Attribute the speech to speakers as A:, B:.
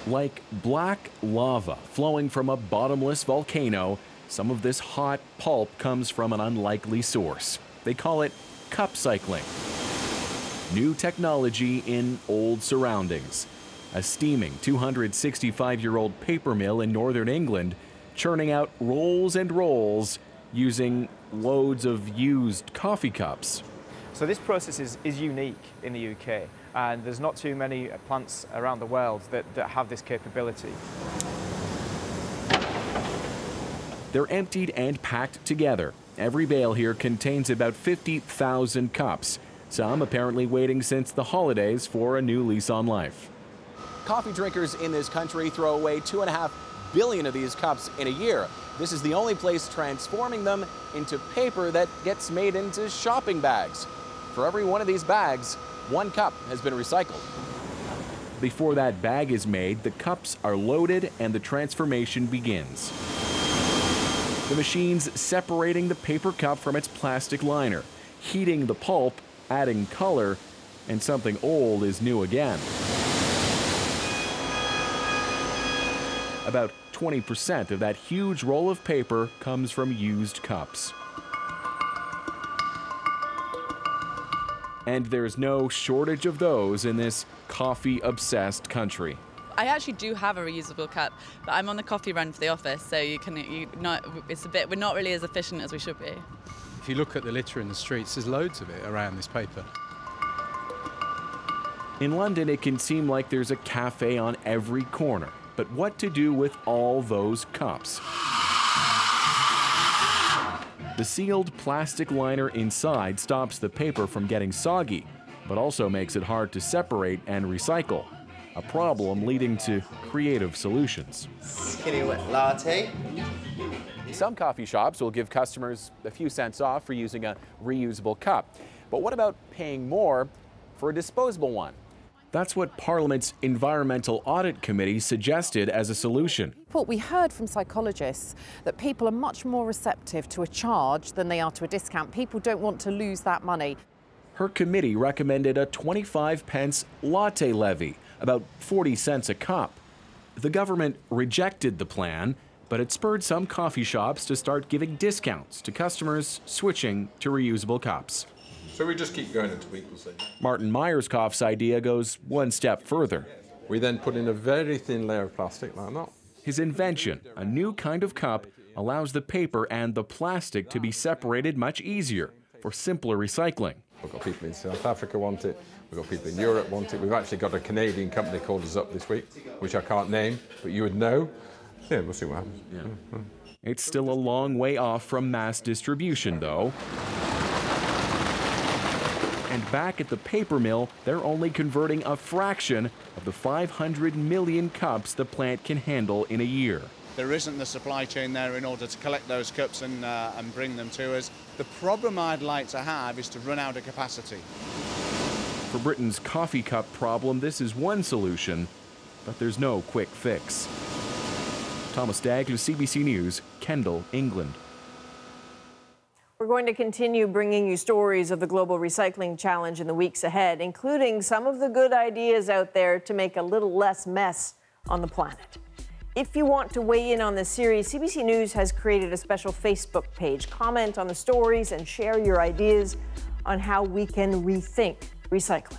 A: Like black lava flowing from a bottomless volcano, some of this hot pulp comes from an unlikely source. They call it cup cycling. New technology in old surroundings. A steaming 265-year-old paper mill in northern England churning out rolls and rolls using loads of used coffee cups.
B: So this process is unique in the UK, and there's not too many plants around the world that have this capability.
A: They're emptied and packed together. Every bale here contains about 50,000 cups, some apparently waiting since the holidays for a new lease on life.
C: Coffee drinkers in this country throw away 2.5 billion of these cups in a year. This is the only place transforming them into paper that gets made into shopping bags. For every one of these bags, 1 cup has been recycled.
A: Before that bag is made, the cups are loaded and the transformation begins. The machine's separating the paper cup from its plastic liner, heating the pulp, adding color, and something old is new again. About 20% of that huge roll of paper comes from used cups. And there's no shortage of those in this coffee-obsessed country.
D: I actually do have a reusable cup, but I'm on the coffee run for the office, so we're not really as efficient as we should be.
E: If you look at the litter in the streets, there's loads of it around this paper.
A: In London, it can seem like there's a cafe on every corner. But what to do with all those cups? The sealed plastic liner inside stops the paper from getting soggy, but also makes it hard to separate and recycle. A problem leading to creative solutions.
F: Skinny wet latte.
C: Some coffee shops will give customers a few cents off for using a reusable cup. But what about paying more for a disposable one?
A: That's what Parliament's Environmental Audit Committee suggested as a solution.
G: We heard from psychologists that people are much more receptive to a charge than they are to a discount. People don't want to lose that money.
A: Her committee recommended a 25-pence latte levy, about 40 cents a cup. The government rejected the plan, but it spurred some coffee shops to start giving discounts to customers switching to reusable cups.
H: So we just keep going until people say.
A: Martin Myerscough's idea goes one step further.
H: We then put in a very thin layer of plastic like that.
A: His invention, a new kind of cup, allows the paper and the plastic to be separated much easier for simpler recycling.
H: We've got people in South Africa want it, we've got people in Europe want it, we've actually got a Canadian company called us up this week, which I can't name, but you would know. Yeah, we'll see what happens. Yeah.
A: It's still a long way off from mass distribution, though. And back at the paper mill, they're only converting a fraction of the 500 million cups the plant can handle in a year.
I: There isn't the supply chain there in order to collect those cups and bring them to us. The problem I'd like to have is to run out of capacity.
A: For Britain's coffee cup problem, this is one solution, but there's no quick fix. Thomas Dagg, CBC News, Kendal, England.
J: We're going to continue bringing you stories of the Global Recycling Challenge in the weeks ahead, including some of the good ideas out there to make a little less mess on the planet. If you want to weigh in on this series, CBC News has created a special Facebook page. Comment on the stories and share your ideas on how we can rethink recycling.